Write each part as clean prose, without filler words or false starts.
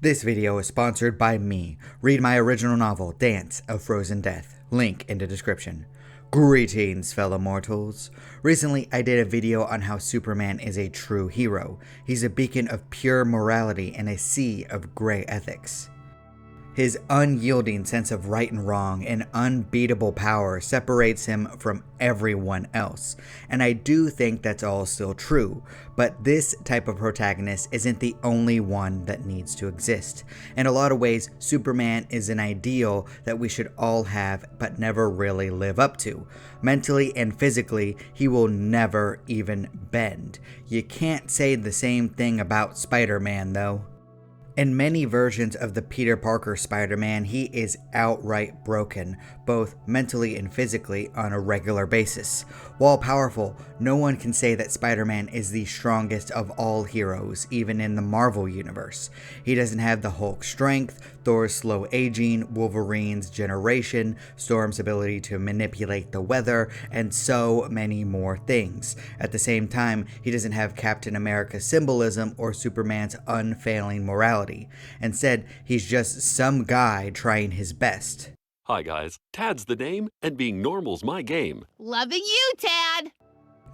This video is sponsored by me. Read my original novel, Dance of Frozen Death. Link in the description. Greetings, fellow mortals. Recently, I did a video on how Superman is a true hero. He's a beacon of pure morality in a sea of gray ethics. His unyielding sense of right and wrong and unbeatable power separates him from everyone else. And I do think that's all still true, but this type of protagonist isn't the only one that needs to exist. In a lot of ways, Superman is an ideal that we should all have but never really live up to. Mentally and physically, he will never even bend. You can't say the same thing about Spider-Man though. In many versions of the Peter Parker Spider-Man, he is outright broken, both mentally and physically, on a regular basis. While powerful, no one can say that Spider-Man is the strongest of all heroes, even in the Marvel universe. He doesn't have the Hulk's strength, Thor's slow aging, Wolverine's generation, Storm's ability to manipulate the weather, and so many more things. At the same time, he doesn't have Captain America's symbolism or Superman's unfailing morality. Instead, he's just some guy trying his best. Hi guys, Tad's the name, and being normal's my game. Loving you, Tad!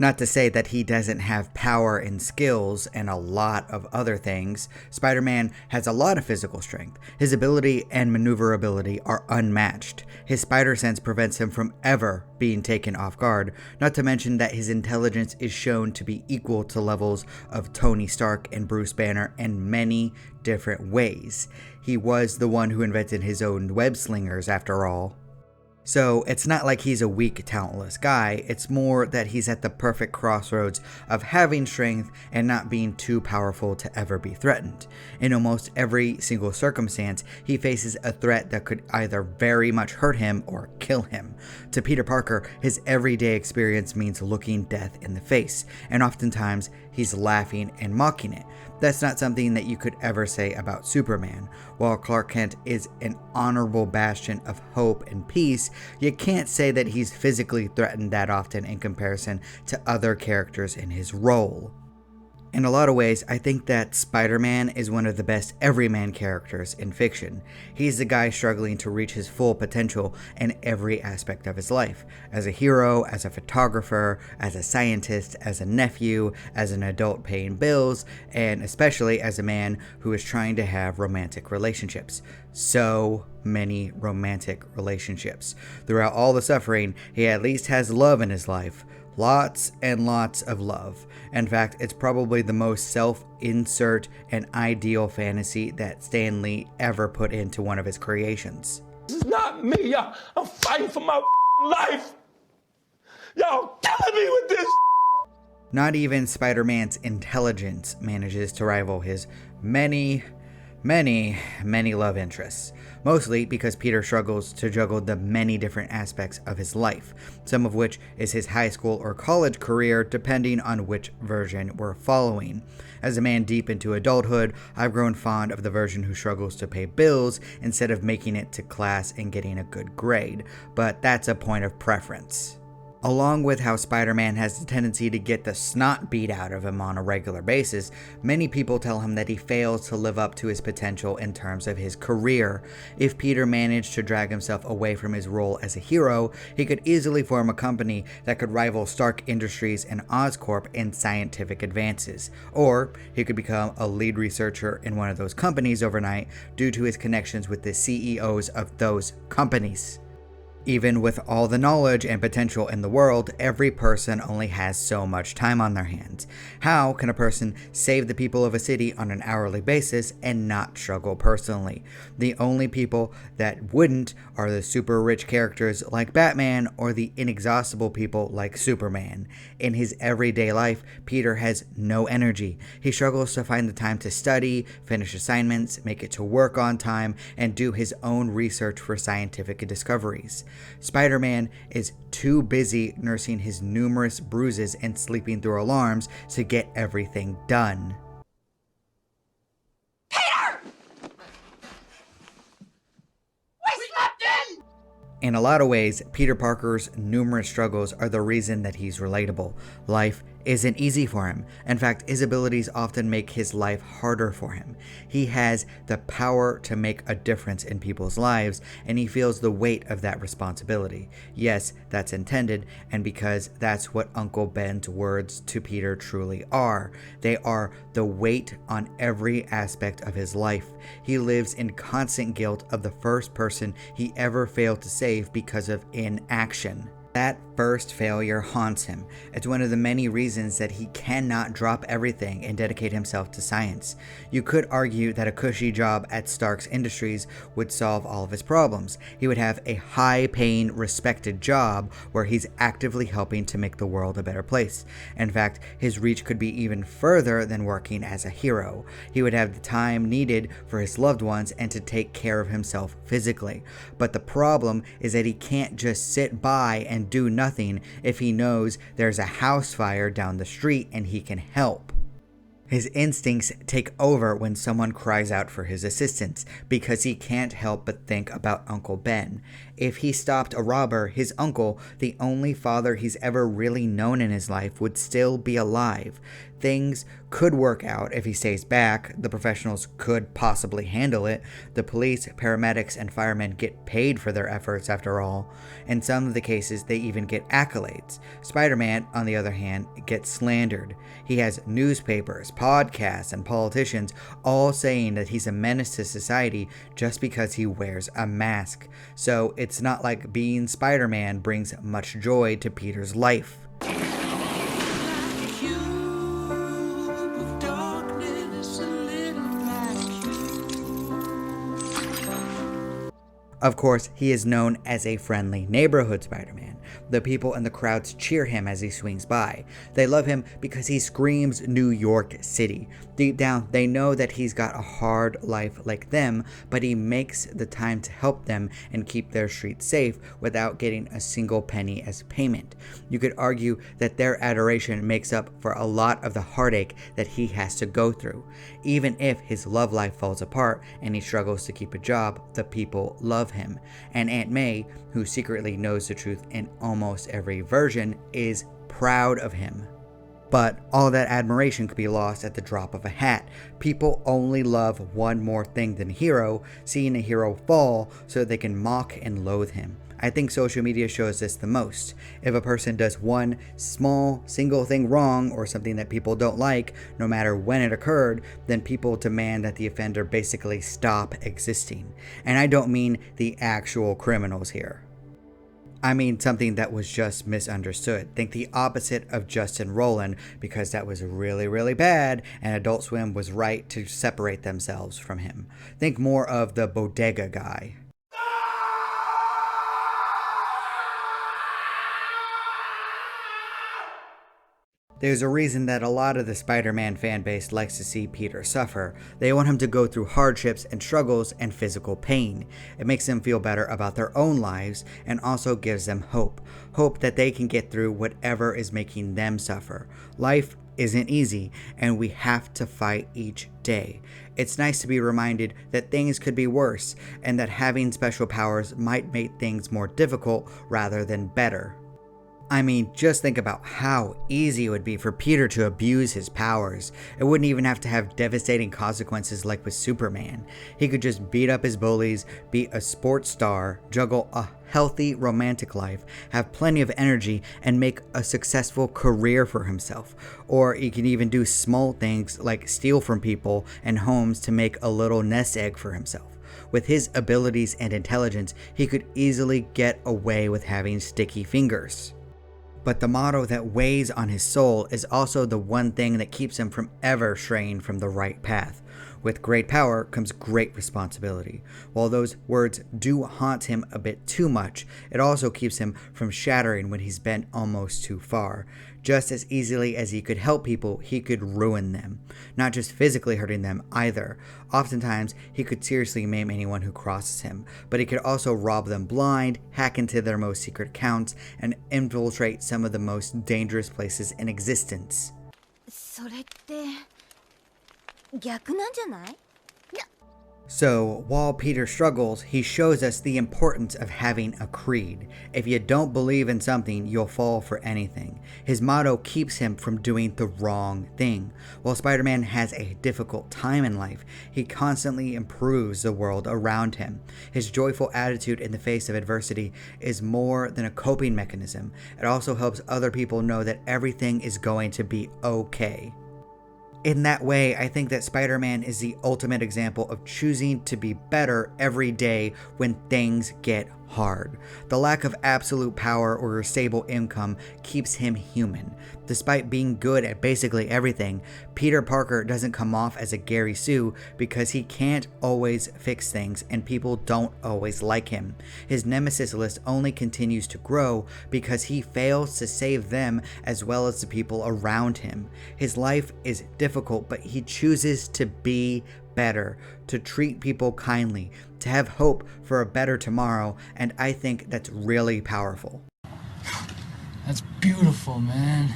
Not to say that he doesn't have power and skills and a lot of other things. Spider-Man has a lot of physical strength. His ability and maneuverability are unmatched. His spider sense prevents him from ever being taken off guard, not to mention that his intelligence is shown to be equal to levels of Tony Stark and Bruce Banner in many different ways. He was the one who invented his own web slingers after all. So it's not like he's a weak, talentless guy, it's more that he's at the perfect crossroads of having strength and not being too powerful to ever be threatened. In almost every single circumstance, he faces a threat that could either very much hurt him or kill him. To Peter Parker, his everyday experience means looking death in the face, and oftentimes he's laughing and mocking it. That's not something that you could ever say about Superman. While Clark Kent is an honorable bastion of hope and peace, you can't say that he's physically threatened that often in comparison to other characters in his role. In a lot of ways, I think that Spider-Man is one of the best everyman characters in fiction. He's the guy struggling to reach his full potential in every aspect of his life. As a hero, as a photographer, as a scientist, as a nephew, as an adult paying bills, and especially as a man who is trying to have romantic relationships. So many romantic relationships. Throughout all the suffering, he at least has love in his life. Lots and lots of love. In fact, it's probably the most self-insert and ideal fantasy that Stan Lee ever put into one of his creations. This is not me, y'all. I'm fighting for my life. Y'all killing me with this. Not even Spider-Man's intelligence manages to rival his many love interests. Mostly because Peter struggles to juggle the many different aspects of his life, some of which is his high school or college career depending on which version we're following. As a man deep into adulthood, I've grown fond of the version who struggles to pay bills instead of making it to class and getting a good grade, but that's a point of preference. Along with how Spider-Man has the tendency to get the snot beat out of him on a regular basis, many people tell him that he fails to live up to his potential in terms of his career. If Peter managed to drag himself away from his role as a hero, he could easily form a company that could rival Stark Industries and Oscorp in scientific advances. Or he could become a lead researcher in one of those companies overnight due to his connections with the CEOs of those companies. Even with all the knowledge and potential in the world, every person only has so much time on their hands. How can a person save the people of a city on an hourly basis and not struggle personally? The only people that wouldn't are the super rich characters like Batman or the inexhaustible people like Superman. In his everyday life, Peter has no energy. He struggles to find the time to study, finish assignments, make it to work on time, and do his own research for scientific discoveries. Spider-Man is too busy nursing his numerous bruises and sleeping through alarms to get everything done. Peter! We slept in! In a lot of ways, Peter Parker's numerous struggles are the reason that he's relatable. Life isn't easy for him. In fact, his abilities often make his life harder for him. He has the power to make a difference in people's lives, and he feels the weight of that responsibility. Yes, that's intended, and because that's what Uncle Ben's words to Peter truly are. They are the weight on every aspect of his life. He lives in constant guilt of the first person he ever failed to save because of inaction. That first failure haunts him. It's one of the many reasons that he cannot drop everything and dedicate himself to science. You could argue that a cushy job at Stark's Industries would solve all of his problems. He would have a high-paying, respected job where he's actively helping to make the world a better place. In fact, his reach could be even further than working as a hero. He would have the time needed for his loved ones and to take care of himself physically. But the problem is that he can't just sit by and do nothing if he knows there's a house fire down the street and he can help. His instincts take over when someone cries out for his assistance because he can't help but think about Uncle Ben. If he stopped a robber, his uncle, the only father he's ever really known in his life, would still be alive. Things could work out if he stays back. The professionals could possibly handle it. The police, paramedics, and firemen get paid for their efforts after all. In some of the cases, they even get accolades. Spider-Man, on the other hand, gets slandered. He has newspapers, podcasts, and politicians all saying that he's a menace to society just because he wears a mask. So it's not like being Spider-Man brings much joy to Peter's life. Of course, he is known as a friendly neighborhood Spider-Man. The people in the crowds cheer him as he swings by. They love him because he screams New York City. Deep down, they know that he's got a hard life like them, but he makes the time to help them and keep their streets safe without getting a single penny as payment. You could argue that their adoration makes up for a lot of the heartache that he has to go through. Even if his love life falls apart and he struggles to keep a job, the people love him. And Aunt May, who secretly knows the truth in almost every version, is proud of him. But all that admiration could be lost at the drop of a hat. People only love one more thing than a hero, seeing a hero fall so they can mock and loathe him. I think social media shows this the most. If a person does one small single thing wrong or something that people don't like, no matter when it occurred, then people demand that the offender basically stop existing. And I don't mean the actual criminals here. I mean something that was just misunderstood. Think the opposite of Justin Roiland, because that was really, really bad, and Adult Swim was right to separate themselves from him. Think more of the bodega guy. There's a reason that a lot of the Spider-Man fanbase likes to see Peter suffer. They want him to go through hardships and struggles and physical pain. It makes them feel better about their own lives and also gives them hope. Hope that they can get through whatever is making them suffer. Life isn't easy, and we have to fight each day. It's nice to be reminded that things could be worse, and that having special powers might make things more difficult rather than better. I mean, just think about how easy it would be for Peter to abuse his powers. It wouldn't even have to have devastating consequences like with Superman. He could just beat up his bullies, be a sports star, juggle a healthy romantic life, have plenty of energy, and make a successful career for himself. Or he can even do small things like steal from people and homes to make a little nest egg for himself. With his abilities and intelligence, he could easily get away with having sticky fingers. But the motto that weighs on his soul is also the one thing that keeps him from ever straying from the right path. With great power comes great responsibility. While those words do haunt him a bit too much, it also keeps him from shattering when he's bent almost too far. Just as easily as he could help people, he could ruin them. Not just physically hurting them either. Oftentimes, he could seriously maim anyone who crosses him, but he could also rob them blind, hack into their most secret accounts, and infiltrate some of the most dangerous places in existence. それって逆なんじゃない？ So, while Peter struggles, he shows us the importance of having a creed. If you don't believe in something, you'll fall for anything. His motto keeps him from doing the wrong thing. While Spider-Man has a difficult time in life, he constantly improves the world around him. His joyful attitude in the face of adversity is more than a coping mechanism. It also helps other people know that everything is going to be okay. In that way, I think that Spider-Man is the ultimate example of choosing to be better every day when things get hard. The lack of absolute power or a stable income keeps him human. Despite being good at basically everything, Peter Parker doesn't come off as a Gary Sue because he can't always fix things and people don't always like him. His nemesis list only continues to grow because he fails to save them as well as the people around him. His life is difficult, but he chooses to be better, to treat people kindly, to have hope for a better tomorrow, and I think that's really powerful. That's beautiful, man.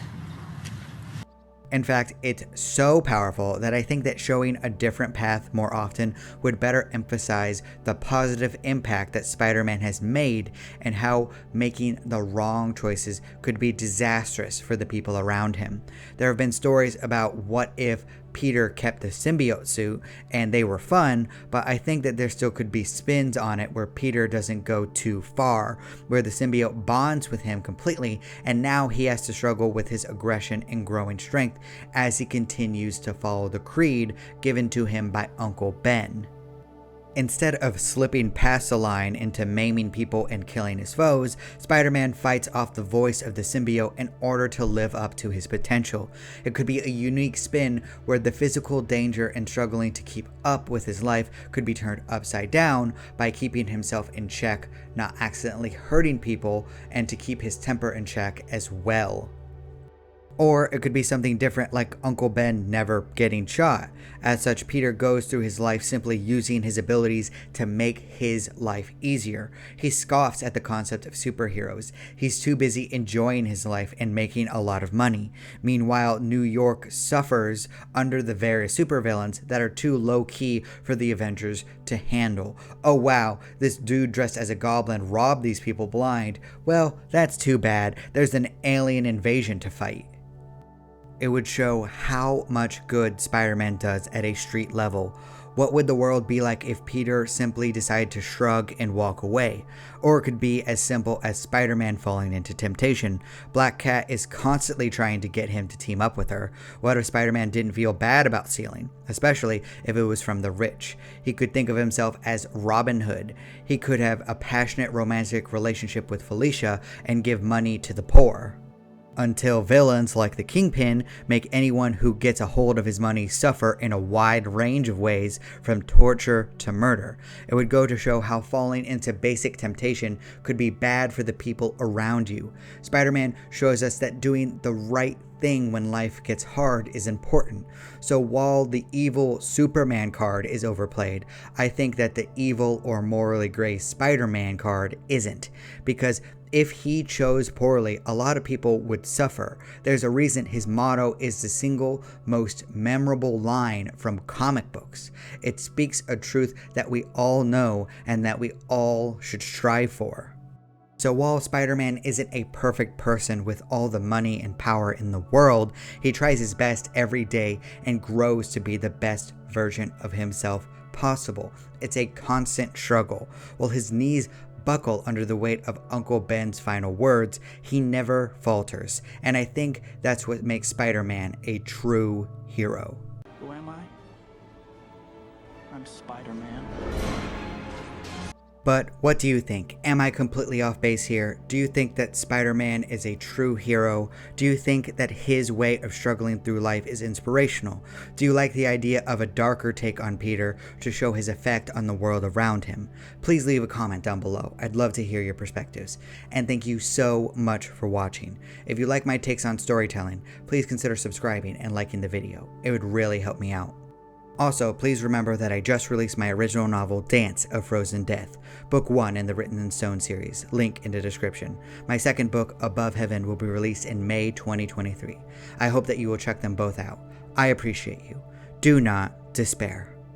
In fact, it's so powerful that I think that showing a different path more often would better emphasize the positive impact that Spider-Man has made and how making the wrong choices could be disastrous for the people around him. There have been stories about what if Peter kept the symbiote suit and they were fun, but I think that there still could be spins on it where Peter doesn't go too far, where the symbiote bonds with him completely and now he has to struggle with his aggression and growing strength as he continues to follow the creed given to him by Uncle Ben. Instead of slipping past the line into maiming people and killing his foes, Spider-Man fights off the voice of the symbiote in order to live up to his potential. It could be a unique spin where the physical danger and struggling to keep up with his life could be turned upside down by keeping himself in check, not accidentally hurting people, and to keep his temper in check as well. Or it could be something different like Uncle Ben never getting shot. As such, Peter goes through his life simply using his abilities to make his life easier. He scoffs at the concept of superheroes. He's too busy enjoying his life and making a lot of money. Meanwhile, New York suffers under the various supervillains that are too low-key for the Avengers to handle. Oh wow, this dude dressed as a goblin robbed these people blind. Well, that's too bad. There's an alien invasion to fight. It would show how much good Spider-Man does at a street level. What would the world be like if Peter simply decided to shrug and walk away? Or it could be as simple as Spider-Man falling into temptation. Black Cat is constantly trying to get him to team up with her. What if Spider-Man didn't feel bad about stealing? Especially if it was from the rich. He could think of himself as Robin Hood. He could have a passionate romantic relationship with Felicia and give money to the poor. Until villains like the Kingpin make anyone who gets a hold of his money suffer in a wide range of ways, from torture to murder. It would go to show how falling into basic temptation could be bad for the people around you. Spider-Man shows us that doing the right thing when life gets hard is important. So while the evil Superman card is overplayed, I think that the evil or morally gray Spider-Man card isn't, because if he chose poorly, a lot of people would suffer. There's a reason his motto is the single most memorable line from comic books. It speaks a truth that we all know and that we all should strive for. So while Spider-Man isn't a perfect person with all the money and power in the world, he tries his best every day and grows to be the best version of himself possible. It's a constant struggle. While his knees buckle under the weight of Uncle Ben's final words, he never falters. And I think that's what makes Spider-Man a true hero. Who am I? I'm Spider-Man. But what do you think? Am I completely off base here? Do you think that Spider-Man is a true hero? Do you think that his way of struggling through life is inspirational? Do you like the idea of a darker take on Peter to show his effect on the world around him? Please leave a comment down below. I'd love to hear your perspectives. And thank you so much for watching. If you like my takes on storytelling, please consider subscribing and liking the video. It would really help me out. Also, please remember that I just released my original novel, Dance of Frozen Death, book 1 in the Written in Stone series, link in the description. My second book, Above Heaven, will be released in May 2023. I hope that you will check them both out. I appreciate you. Do not despair.